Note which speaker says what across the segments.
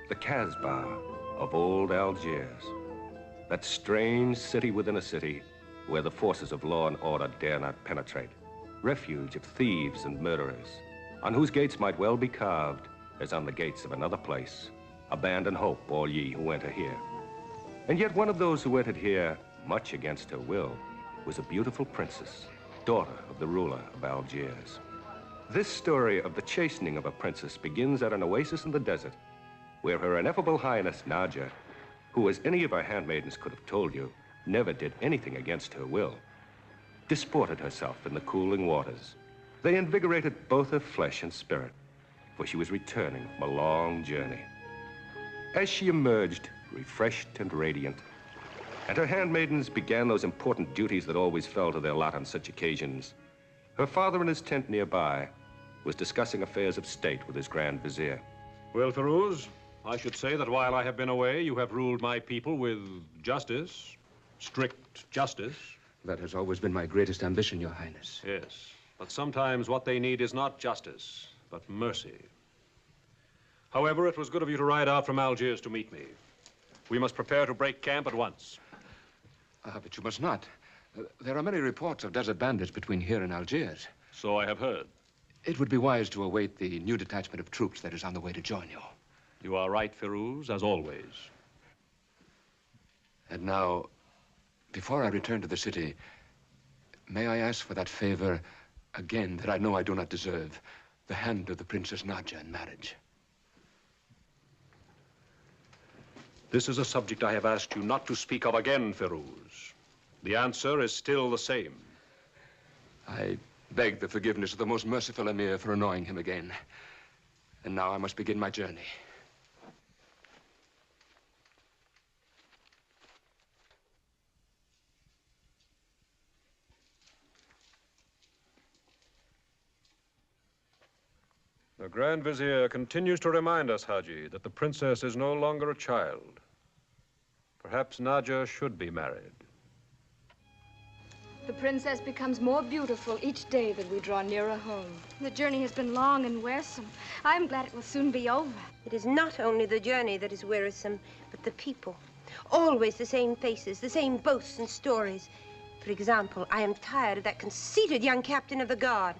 Speaker 1: The Casbah of old Algiers. That strange city within a city where the forces of law and order dare not penetrate. Refuge of thieves and murderers, on whose gates might well be carved, as on the gates of another place, abandon hope, all ye who enter here. And yet one of those who entered here, much against her will, was a beautiful princess, daughter of the ruler of Algiers. This story of the chastening of a princess begins at an oasis in the desert, where her ineffable highness, Naja, who, as any of her handmaidens could have told you, never did anything against her will, disported herself in the cooling waters. They invigorated both her flesh and spirit, for she was returning from a long journey. As she emerged, refreshed and radiant, and her handmaidens began those important duties that always fell to their lot on such occasions, her father in his tent nearby was discussing affairs of state with his Grand Vizier.
Speaker 2: Well, Ferouz, I should say that while I have been away, you have ruled my people with justice, strict justice.
Speaker 3: That has always been my greatest ambition, Your Highness.
Speaker 2: Yes, but sometimes what they need is not justice, but mercy. However, it was good of you to ride out from Algiers to meet me. We must prepare to break camp at once.
Speaker 3: But you must not. There are many reports of desert bandits between here and Algiers.
Speaker 2: So I have heard.
Speaker 3: It would be wise to await the new detachment of troops that is on the way to join you.
Speaker 2: You are right, Ferouz, as always.
Speaker 3: And now, before I return to the city, may I ask for that favor again that I know I do not deserve, the hand of the Princess Naja in marriage?
Speaker 2: This is a subject I have asked you not to speak of again, Ferouz. The answer is still the same.
Speaker 3: I beg the forgiveness of the most merciful Amir for annoying him again. And now I must begin my journey.
Speaker 2: The Grand Vizier continues to remind us, Haji, that the princess is no longer a child. Perhaps Naja should be married.
Speaker 4: The princess becomes more beautiful each day that we draw nearer home. The journey has been long and wearisome. I'm glad it will soon be over.
Speaker 5: It is not only the journey that is wearisome, but the people. Always the same faces, the same boasts and stories. For example, I am tired of that conceited young captain of the guard.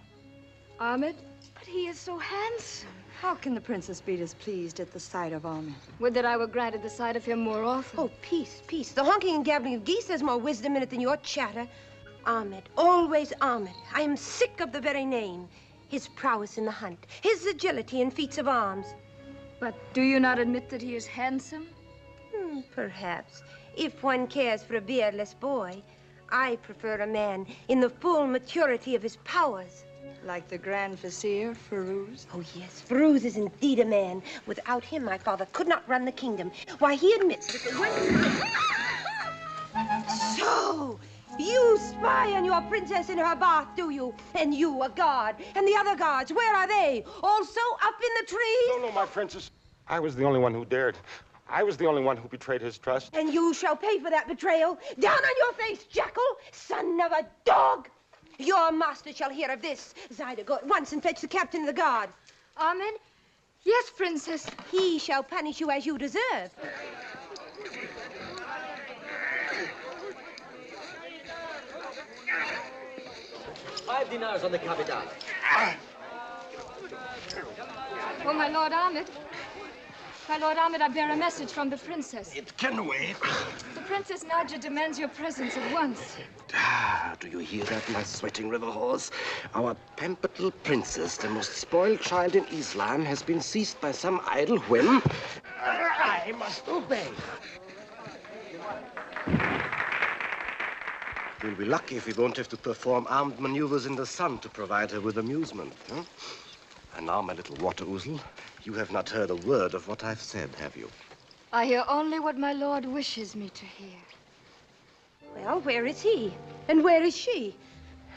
Speaker 4: Ahmed? But he is so handsome.
Speaker 6: How can the princess be displeased at the sight of Amir?
Speaker 4: Would that I were granted the sight of him more often.
Speaker 5: Oh, peace, peace. The honking and gabbling of geese has more wisdom in it than your chatter. Ahmed, always Ahmed. I am sick of the very name. His prowess in the hunt, his agility in feats of arms.
Speaker 4: But do you not admit that he is handsome?
Speaker 5: Perhaps, if one cares for a beardless boy. I prefer a man in the full maturity of his powers.
Speaker 6: Like the Grand Vizier, Ferouz?
Speaker 5: Oh, yes, Ferouz is indeed a man. Without him, my father could not run the kingdom. Why, he admits that the So, you spy on your princess in her bath, do you? And you, a guard. And the other guards, where are they? Also up in the trees?
Speaker 7: No, my princess. I was the only one who dared. I was the only one who betrayed his trust.
Speaker 5: And you shall pay for that betrayal. Down on your face, jackal, son of a dog. Your master shall hear of this. Zider, go at once and fetch the captain of the guard.
Speaker 4: Ahmed? Yes, princess.
Speaker 5: He shall punish you as you deserve.
Speaker 8: $5 on the capital.
Speaker 4: Oh, my Lord Ahmed. My Lord Ahmed, I bear a message from the princess.
Speaker 9: It can wait.
Speaker 4: The Princess Naja demands your presence at once.
Speaker 9: Do you hear that, my sweating river horse? Our pampered little princess, the most spoiled child in Islam, has been seized by some idle whim. I must obey. We'll be lucky if we won't have to perform armed maneuvers in the sun to provide her with amusement. Huh? And now, my little water ouzel, you have not heard a word of what I've said, have you?
Speaker 4: I hear only what my lord wishes me to hear.
Speaker 5: Well, where is he? And where is she?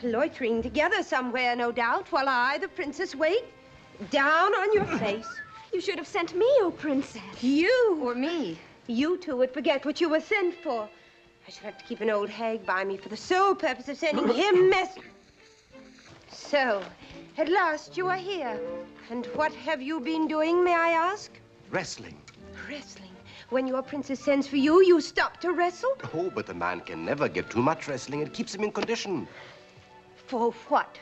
Speaker 5: Loitering together somewhere, no doubt, while I, the princess, wait. Down on your face.
Speaker 4: You should have sent me, oh princess.
Speaker 5: You?
Speaker 4: Or me.
Speaker 5: You two would forget what you were sent for. I should have to keep an old hag by me for the sole purpose of sending him messages. So, at last you are here. And what have you been doing, may I ask?
Speaker 9: Wrestling.
Speaker 5: Wrestling. When your princess sends for you, you stop to wrestle?
Speaker 9: Oh, but a man can never get too much wrestling. It keeps him in condition.
Speaker 5: For what?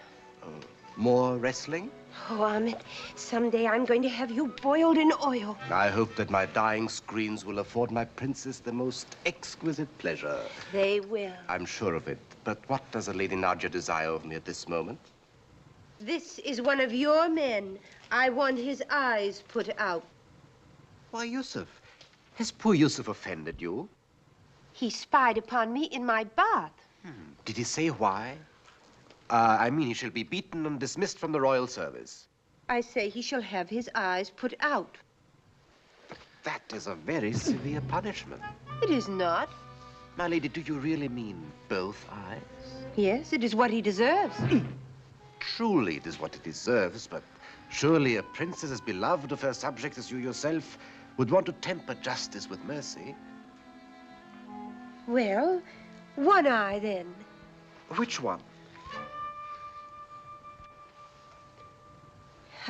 Speaker 9: More wrestling?
Speaker 5: Oh, Ahmed, someday I'm going to have you boiled in oil.
Speaker 9: I hope that my dying screams will afford my princess the most exquisite pleasure.
Speaker 5: They will.
Speaker 9: I'm sure of it. But what does a Lady Naja desire of me at this moment?
Speaker 5: This is one of your men. I want his eyes put out.
Speaker 9: Why, Yusuf, has poor Yusuf offended you?
Speaker 5: He spied upon me in my bath.
Speaker 9: Did he say why? I mean, he shall be beaten and dismissed from the royal service.
Speaker 5: I say he shall have his eyes put out.
Speaker 9: That is a very severe punishment.
Speaker 5: It is not.
Speaker 9: My lady, do you really mean both eyes?
Speaker 5: Yes, it is what he deserves.
Speaker 9: Truly, it is what he deserves, but surely a princess as beloved of her subjects as you yourself would want to temper justice with mercy.
Speaker 5: Well, one eye, then.
Speaker 9: Which one?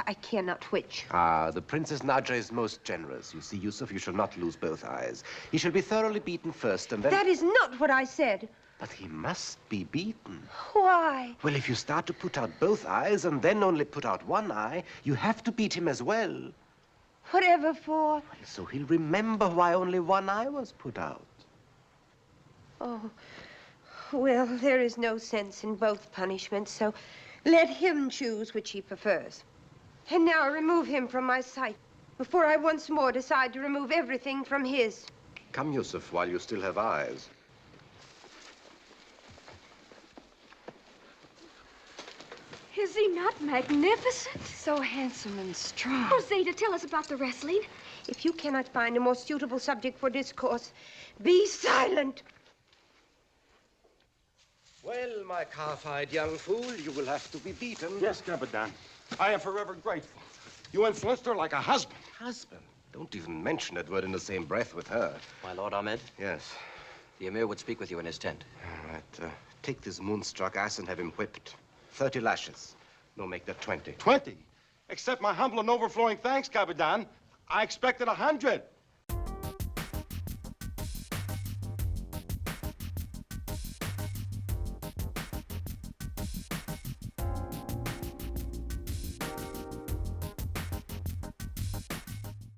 Speaker 5: I care not which.
Speaker 9: The Princess Naja is most generous. You see, Yusuf, you shall not lose both eyes. He shall be thoroughly beaten first, and then...
Speaker 5: That is not what I said.
Speaker 9: But he must be beaten.
Speaker 5: Why?
Speaker 9: Well, if you start to put out both eyes and then only put out one eye, you have to beat him as well.
Speaker 5: Whatever for?
Speaker 9: Well, so he'll remember why only one eye was put out.
Speaker 5: Oh, well, there is no sense in both punishments, so let him choose which he prefers. And now remove him from my sight before I once more decide to remove everything from his.
Speaker 9: Come, Yusuf, while you still have eyes.
Speaker 4: Is he not magnificent?
Speaker 6: So handsome and strong.
Speaker 4: Oh, Zeta, tell us about the wrestling.
Speaker 5: If you cannot find a more suitable subject for discourse, be silent.
Speaker 9: Well, my calf-eyed young fool, you will have to be beaten.
Speaker 7: Yes, Capitan. I am forever grateful. You influenced her like a husband.
Speaker 9: Husband? Don't even mention that word in the same breath with her.
Speaker 8: My lord Ahmed,
Speaker 9: Yes.
Speaker 8: the Amir would speak with you in his tent.
Speaker 9: All right. Take this moonstruck ass and have him whipped. 30 lashes. No, make that 20.
Speaker 7: 20. Accept my humble and overflowing thanks, Capitan. I expected 100.